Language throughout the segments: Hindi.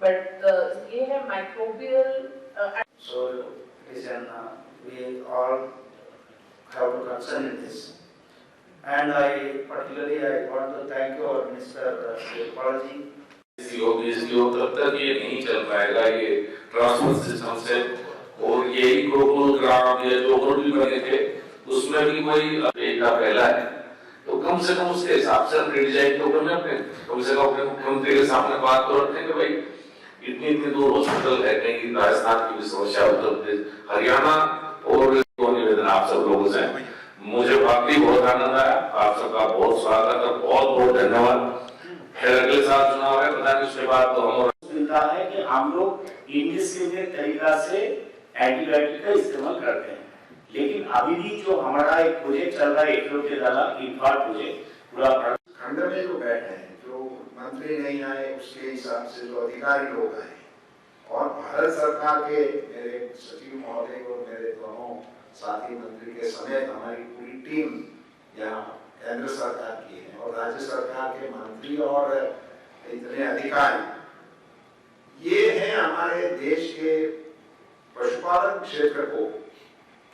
but ये है microbial. So it is we all have to concern in this. And I want to thank you, Mr. Devpal ji. इसलिए तब तक ये नहीं चल पाएगा ये ट्रांसपोर्ट सिस्टम से। और यही गोकुल ग्राम या जो भी बने थे उसमें भी कोई का पहला है, तो कम से कम उसके हिसाब से हम डिजाइन तो करने अपने कम से कम अपने मुख्यमंत्री के सामने बात तो रखते हैं कि भाई इतनी दूर हॉस्पिटल है, कहीं राजस्थान की भी समस्या, उत्तर प्रदेश, हरियाणा, और निवेदन आप सब लोगों से। मुझे वाकई बहुत आनंद आया, आप सबका बहुत स्वागत और बहुत बहुत धन्यवाद। फिर अगले साल चुनाव है, पता नहीं उसके बाद तो हम मिलता है कि हम लोग इंडियन तरीका से एंटीबायोटिक का इस्तेमाल करते हैं, लेकिन अभी भी जो हमारा एक प्रोजेक्ट चल रहा है इन्फार प्रोजेक्ट, पूरा खंड में जो बैठे हैं, जो मंत्री नहीं आए उसके हिसाब से जो अधिकारी लोग आए, और भारत सरकार के मेरे सचिव महोदय और मेरे दोनों साथी मंत्री के समेत हमारी पूरी टीम यहाँ केंद्र सरकार की है और राज्य सरकार के मंत्री और इतने अधिकारी, ये है हमारे देश के पशुपालन क्षेत्र को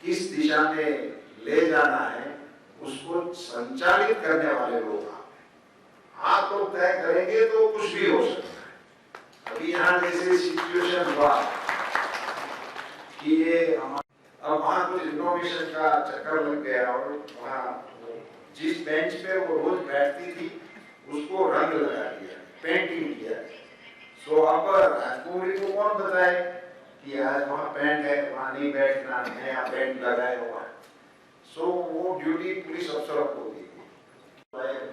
किस दिशा में ले जाना है उसको संचालित करने वाले लोग आप तो तय करेंगे तो कुछ भी हो सकता है। अभी यहाँ जैसे सिचुएशन हुआ कि ये अब वहाँ कुछ इनोवेशन का चक्कर लग गया और वहाँ जिस बेंच पे वो रोज बैठती थी उसको रंग लगा दिया, पेंटिंग किया। सो अब राजकुमारी को कौन बताए कि आज वहाँ पेंट है, वहाँ नहीं बैठना है, यहाँ पेंट लगाए हुआ। सो वो ड्यूटी पुलिस अफसरों को दी थी।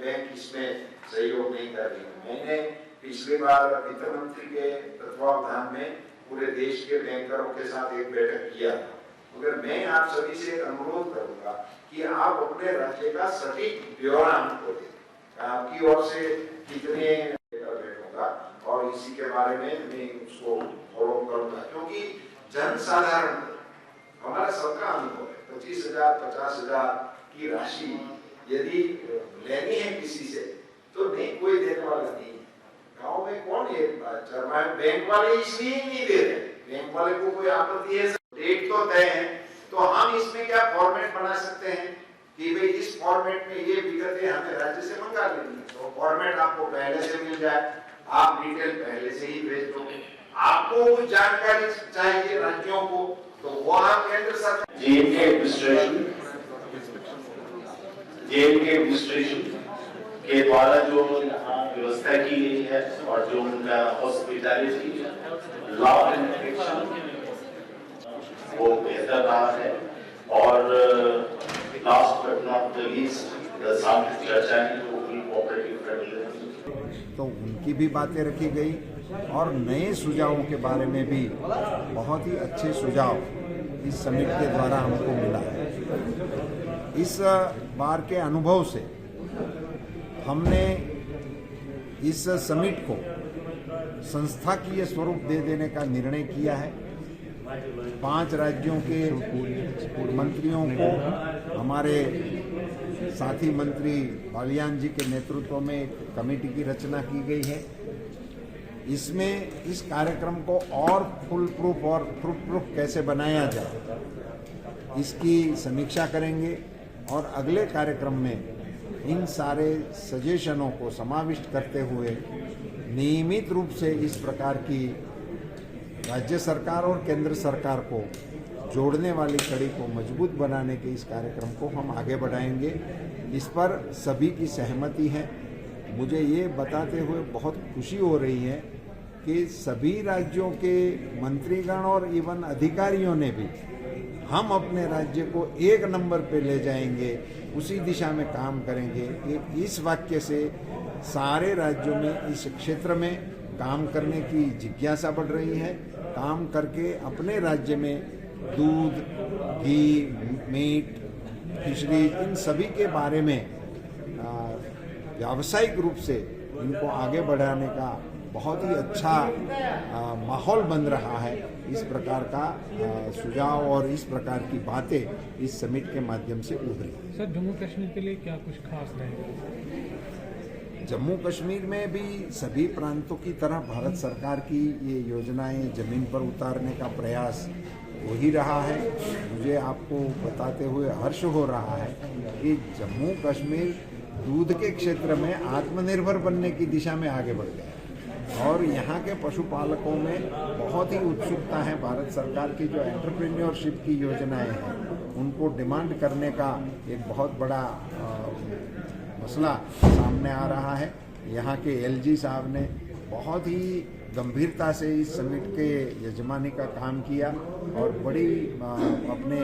बैंक इसमें सहयोग नहीं कर रही। मैंने पिछली बार वित्त मंत्री के तत्वावधान में पूरे देश के बैंकरों के साथ एक बैठक किया था। मगर मैं आप सभी से एक अनुरोध करूंगा कि आप अपने राज्य का सटीक ब्यौरा हमको दें। आपकी ओर से कितने बैठूंगा और इसी के बारे में मैं उसको फॉलो करूंगा, क्योंकि जन साधारण हमारा सबका अनुभव है 25,000 50,000 की राशि यदि लेनी है किसी से तो नहीं कोई देने वाला नहीं। गाँव में कौन ये चरवाहे बैंक वाले इसलिए नहीं दे रहे, बैंक वाले को कोई आपत्ति है, डेट तो तय है, तो हम इसमें क्या फॉर्मेट बना सकते हैं कि भाई इस फॉर्मेट में ये विगतें हमें राज्य से मंगा लेनी है, तो फॉर्मेट आपको पहले से मिल जाए, आप डिटेल पहले से ही भेज दो। आपको कुछ जानकारी चाहिए राज्यों को तो वो आप केंद्र सरकार जेएनके एडमिनिस्ट्रेशन के द्वारा जो व्यवस्था की गई है और जो उनका हॉस्पिटैलिटी लॉ इन्फेक्शन वो बेहतर रहा है। और last but not the least चर्चा की जो कोऑपरेटिव फेडरलिज्म, तो उनकी भी बातें रखी गई और नए सुझावों के बारे में भी बहुत ही अच्छे सुझाव इस समिट के द्वारा हमको मिला है। इस बार के अनुभव से हमने इस समिट को संस्थाकीय स्वरूप दे देने का निर्णय किया है। 5 राज्यों के मंत्रियों को हमारे साथी मंत्री बालियान जी के नेतृत्व में एक कमेटी की रचना की गई है। इसमें इस कार्यक्रम को और फुल प्रूफ और फ्रूट प्रूफ कैसे बनाया जाए इसकी समीक्षा करेंगे और अगले कार्यक्रम में इन सारे सजेशनों को समाविष्ट करते हुए नियमित रूप से इस प्रकार की राज्य सरकार और केंद्र सरकार को जोड़ने वाली कड़ी को मजबूत बनाने के इस कार्यक्रम को हम आगे बढ़ाएंगे। इस पर सभी की सहमति है। मुझे ये बताते हुए बहुत खुशी हो रही है कि सभी राज्यों के मंत्रीगण और इवन अधिकारियों ने भी हम अपने राज्य को 1 नंबर पे ले जाएंगे, उसी दिशा में काम करेंगे कि इस वाक्य से सारे राज्यों में इस क्षेत्र में काम करने की जिज्ञासा बढ़ रही है। काम करके अपने राज्य में दूध, घी, मीट, फिशरीज इन सभी के बारे में व्यावसायिक रूप से इनको आगे बढ़ाने का बहुत ही अच्छा माहौल बन रहा है। इस प्रकार का सुझाव और इस प्रकार की बातें इस समिट के माध्यम से उभरी। सर, जम्मू कश्मीर के लिए क्या कुछ खास रहेगा? जम्मू कश्मीर में भी सभी प्रांतों की तरह भारत सरकार की ये योजनाएं जमीन पर उतारने का प्रयास हो ही रहा है। मुझे आपको बताते हुए हर्ष हो रहा है कि जम्मू कश्मीर दूध के क्षेत्र में आत्मनिर्भर बनने की दिशा में आगे बढ़ गया है और यहाँ के पशुपालकों में बहुत ही उत्सुकता है। भारत सरकार की जो एंटरप्रेन्योरशिप की योजनाएं हैं उनको डिमांड करने का एक बहुत बड़ा मसला सामने आ रहा है। यहाँ के एलजी साहब ने बहुत ही गंभीरता से इस समिट के यजमानी का काम किया और बड़ी अपने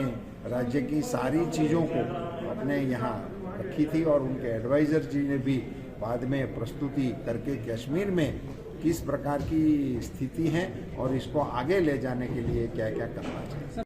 राज्य की सारी चीज़ों को अपने यहाँ रखी थी और उनके एडवाइज़र जी ने भी बाद में प्रस्तुति करके कश्मीर में किस प्रकार की स्थिति है और इसको आगे ले जाने के लिए क्या क्या करना चाहिए।